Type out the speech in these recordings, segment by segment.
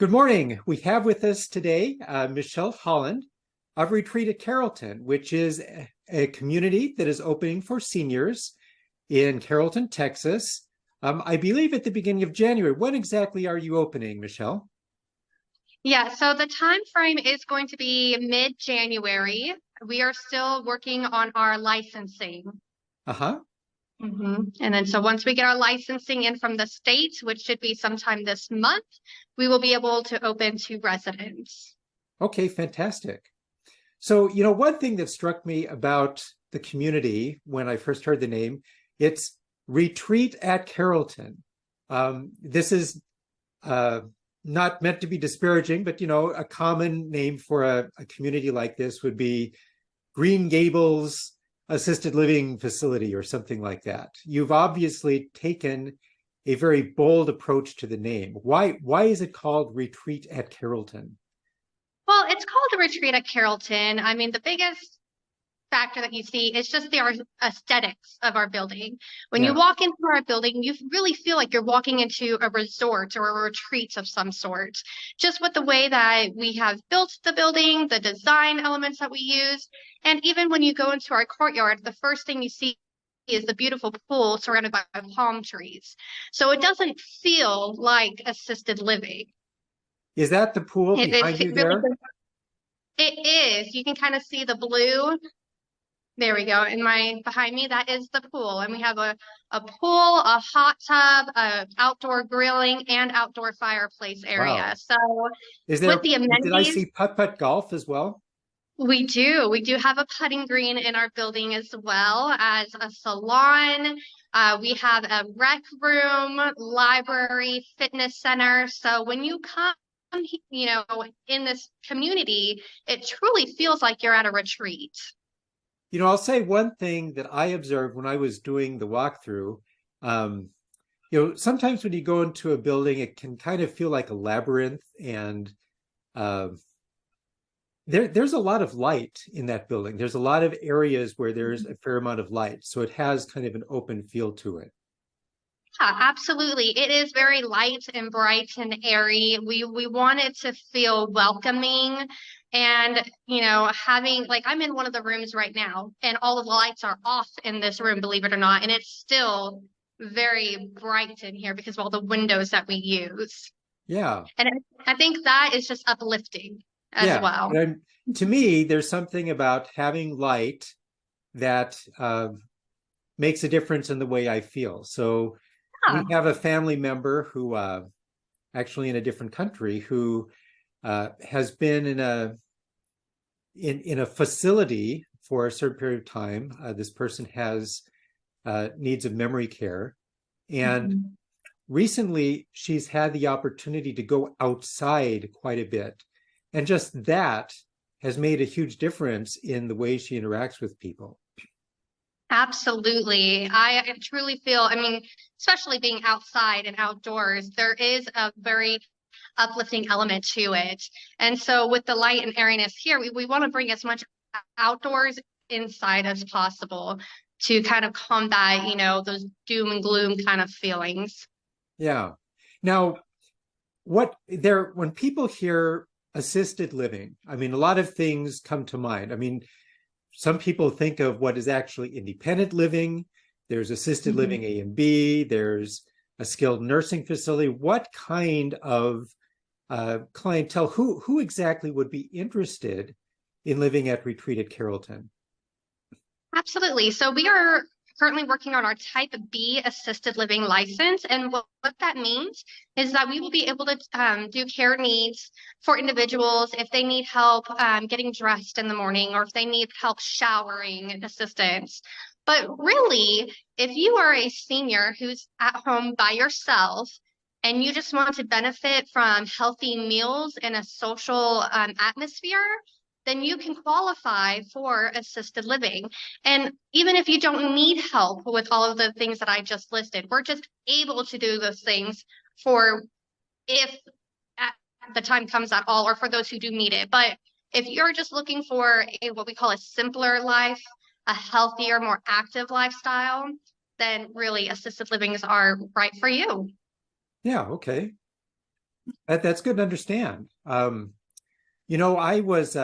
Good morning. We have with us today Michelle Holland of Retreat at Carrollton, which is a community that is opening for seniors in Carrollton, Texas. I believe at the beginning of January. When exactly are you opening, Michelle? Yeah, so the time frame is going to be mid-January. We are still working on our licensing. Uh-huh. And then so once we get our licensing in from the state, which should be sometime this month, we will be able to open to residents. Okay, fantastic. So, one thing that struck me about the community when I first heard the name, it's Retreat at Carrollton. This is not meant to be disparaging, but, a common name for a community like this would be Green Gables assisted living facility or something like that. You've obviously taken a very bold approach to the name. Why is it called Retreat at Carrollton? Well, it's called a retreat at Carrollton. I mean, the biggest factor that you see is just the aesthetics of our building. When you walk into our building, you really feel like you're walking into a resort or a retreat of some sort. Just with the way that we have built the building, the design elements that we use, and even when you go into our courtyard, the first thing you see is the beautiful pool surrounded by palm trees. So it doesn't feel like assisted living. Is that the pool behind you Really, there? it is. You can kind of see the blue. There we go. Behind me, that is the pool. And we have a pool, a hot tub, outdoor grilling, and outdoor fireplace area. Wow. So with the Did I amenities, see putt-putt golf as well? we do. We do have a putting green in our building as well as a salon. We have a rec room, library, fitness center. So when you come, in this community, it truly feels like you're at a retreat. I'll say one thing that I observed when I was doing the walkthrough. Sometimes when you go into a building, it can kind of feel like a labyrinth, and there's a lot of light in that building. There's a lot of areas where there's a fair amount of light, so it has kind of an open feel to it. Yeah, absolutely. It is very light and bright and airy. We want it to feel welcoming. And, having like I'm in one of the rooms right now and all of the lights are off in this room, believe it or not. And it's still very bright in here because of all the windows that we use. Yeah. And I think that is just uplifting as well. To me, there's something about having light that makes a difference in the way I feel. So we have a family member who actually in a different country who has been in a facility for a certain period of time. This person has needs of memory care, and recently she's had the opportunity to go outside quite a bit, and just that has made a huge difference in the way she interacts with people. Absolutely. I truly feel, especially being outside and outdoors, there is a very uplifting element to it. And so with the light and airiness here, we want to bring as much outdoors inside as possible to kind of combat, those doom and gloom kind of feelings. Yeah. Now, when people hear assisted living, a lot of things come to mind. Some people think of what is actually independent living. There's assisted living A and B. There's a skilled nursing facility. What kind of clientele, who exactly would be interested in living at Retreat at Carrollton? Absolutely. So we are currently working on our type B assisted living license. And what that means is that we will be able to do care needs for individuals if they need help getting dressed in the morning or if they need help showering assistance. But really, if you are a senior who's at home by yourself and you just want to benefit from healthy meals in a social atmosphere, then you can qualify for assisted living. And even if you don't need help with all of the things that I just listed, we're just able to do those things for if the time comes at all, or for those who do need it. But if you're just looking for what we call a simpler life, a healthier, more active lifestyle, then really assisted livings are right for you. Yeah, okay. That's good to understand. You know, as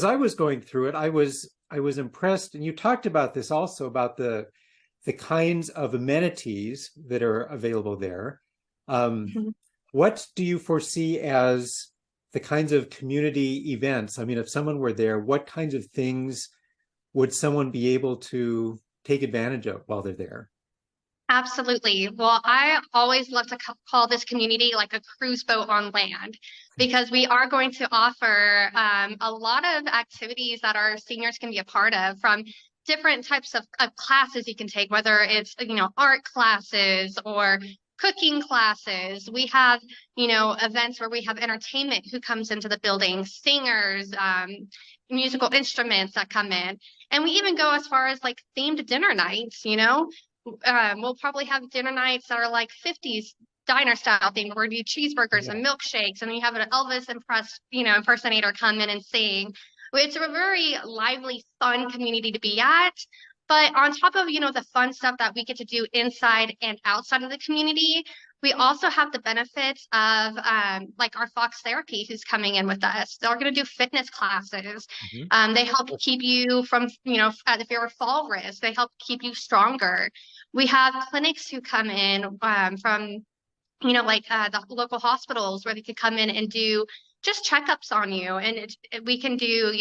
I was going through it, I was impressed, and you talked about this also about the kinds of amenities that are available there. Um, Mhm. what do you foresee as the kinds of community events? I mean, if someone were there, what kinds of things would someone be able to take advantage of while they're there? Absolutely. Well, I always love to call this community like a cruise boat on land because we are going to offer a lot of activities that our seniors can be a part of from different types of classes you can take, whether it's, art classes or cooking classes. We have, events where we have entertainment who comes into the building, singers, musical instruments that come in. And we even go as far as like themed dinner nights. We'll probably have dinner nights that are like 50s diner style thing where we do cheeseburgers Yeah. and milkshakes, and then you have an Elvis impersonator come in and sing. It's a very lively, fun community to be at. But on top of, the fun stuff that we get to do inside and outside of the community, we also have the benefits of like our Fox Therapy who's coming in with us. They're going to do fitness classes. Mhm. They help keep you from, if you're a fall risk, they help keep you stronger. We have clinics who come in from, the local hospitals where they could come in and do just checkups on you. And we can do,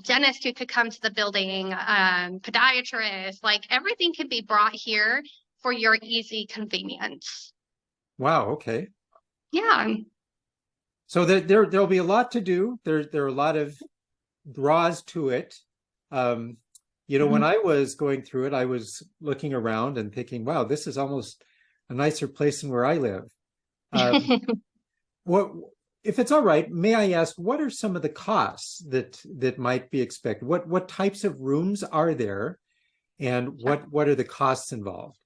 dentists who could come to the building, podiatrists, like everything can be brought here for your easy convenience. Wow. Okay. Yeah. So there'll be a lot to do. There are a lot of draws to it. Um, you know, when Mhm. I was going through it, I was looking around and thinking, wow, this is almost a nicer place than where I live. Um, what, if it's all right, may I ask, what are some of the costs that might be expected? What types of rooms are there, and what are the costs involved?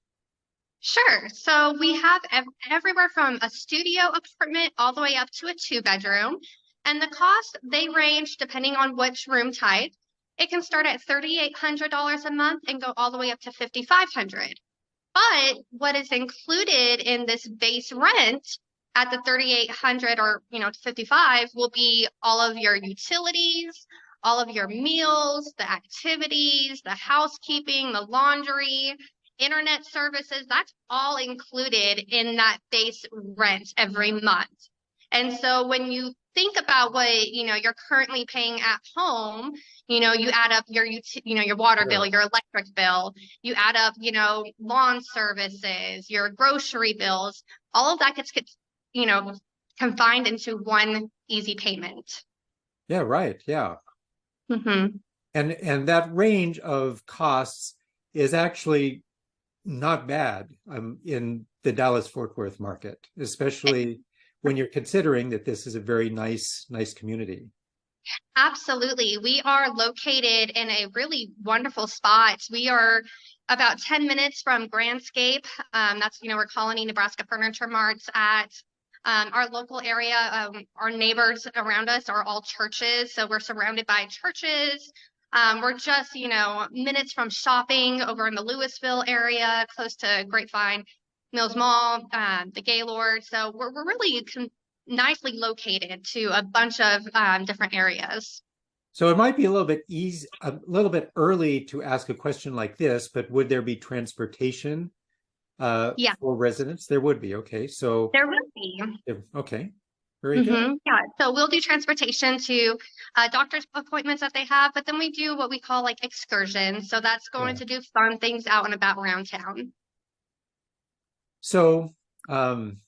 Sure. So we have everywhere from a studio apartment all the way up to a two-bedroom. And the cost, they range depending on which room type. It can start at $3,800 a month and go all the way up to $5,500. But what is included in this base rent at the 3,800 or, 55 will be all of your utilities, all of your meals, the activities, the housekeeping, the laundry, internet services. That's all included in that base rent every month. And so when you think about what, you're currently paying at home, you add up your water bill, Sure. your electric bill, you add up, lawn services, your grocery bills, all of that gets, you know, confined into one easy payment. Yeah, right. Yeah. Hmm. And that range of costs is actually not bad in the Dallas Fort Worth market, especially when you're considering that this is a very nice community. Absolutely. We are located in a really wonderful spot. We are about 10 minutes from Grandscape. That's, where Colony Nebraska Furniture Mart's at. Our local area, our neighbors around us are all churches. So we're surrounded by churches. We're just, minutes from shopping over in the Louisville area, close to Grapevine, Mills Mall, the Gaylord. So we're really nicely located to a bunch of different areas. So it might be a little bit early to ask a question like this, but would there be transportation Yeah, for residents? There would be. Okay. So, there will be. okay. Very good. Yeah, so we'll do transportation to doctor's appointments that they have, but then we do what we call like excursions. So that's going Yeah. to do fun things out and about around town. So, um,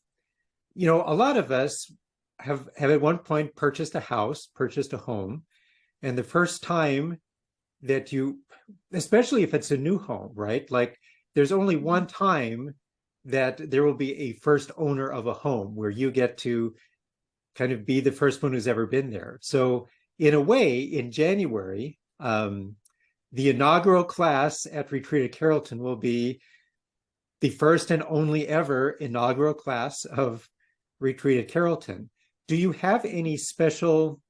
you know, a lot of us have at one point purchased a house, purchased a home, and the first time that you, especially if it's a new home, right? Like there's only one time that there will be a first owner of a home where you get to kind of be the first one who's ever been there. So in a way, in January, the inaugural class at Retreat at Carrollton will be the first and only ever inaugural class of Retreat at Carrollton. Do you have any special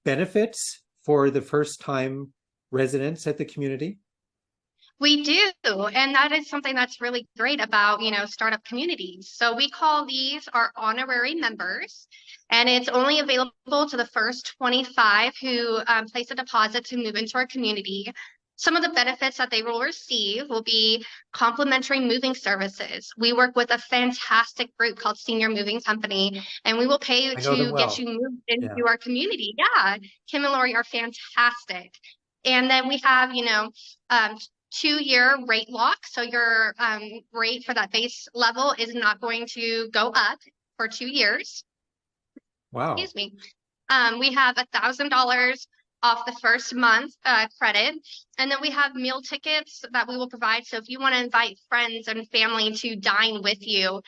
benefits for the first time residents at the community? We do, and that is something that's really great about, startup communities. So we call these our honorary members, and it's only available to the first 25 who place a deposit to move into our community. Some of the benefits that they will receive will be complimentary moving services. We work with a fantastic group called Senior Moving Company, and we will pay you I know them to get well. you moved Yeah. into our community. Yeah, Kim and Lori are fantastic. And then we have, um, 2-year rate lock. So your rate for that base level is not going to go up for 2 years. Wow. Excuse me. We have $1,000 off the first month credit. And then we have meal tickets that we will provide. So if you want to invite friends and family to dine with you,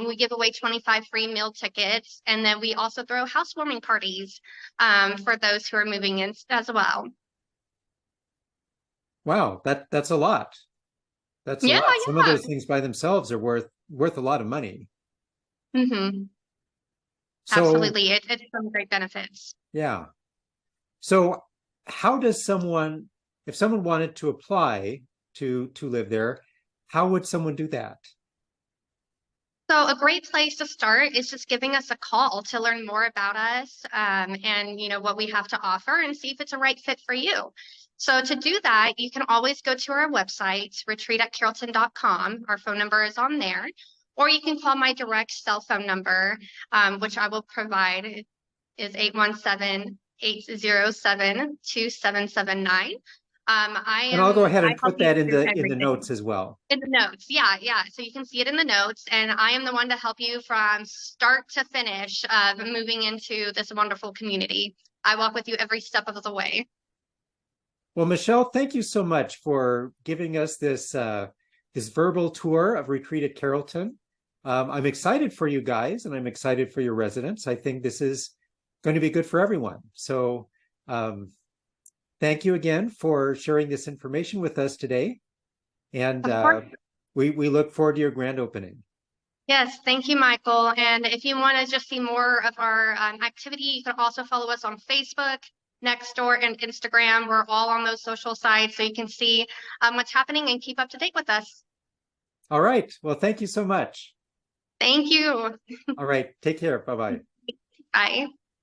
we give away 25 free meal tickets. And then we also throw housewarming parties for those who are moving in as well. Wow, that's a lot. That's a Yeah, lot. Some of yeah. those things by themselves are worth a lot of money. So, Absolutely. It's some great benefits. yeah. So how does someone, if someone wanted to apply to live there, how would someone do that? So a great place to start is just giving us a call to learn more about us and what we have to offer and see if it's a right fit for you. So to do that, you can always go to our website, retreatatcarrollton.com. Our phone number is on there. Or you can call my direct cell phone number, which I will provide. It is 817-807-2779. And I'll go ahead I and help put you that in through the everything. notes as well. In the notes, yeah, yeah. So you can see it in the notes, and I am the one to help you from start to finish of moving into this wonderful community. I walk with you every step of the way. Well, Michelle, thank you so much for giving us this verbal tour of Retreat at Carrollton. I'm excited for you guys, and I'm excited for your residents. I think this is going to be good for everyone. So, thank you again for sharing this information with us today, and Of course. we look forward to your grand opening. Yes, thank you, Michael. And if you want to just see more of our activity, you can also follow us on Facebook, Nextdoor, and Instagram. We're all on those social sites, so you can see what's happening and keep up to date with us. All right. Well, thank you so much. Thank you. All right. Take care. Bye-bye. Bye.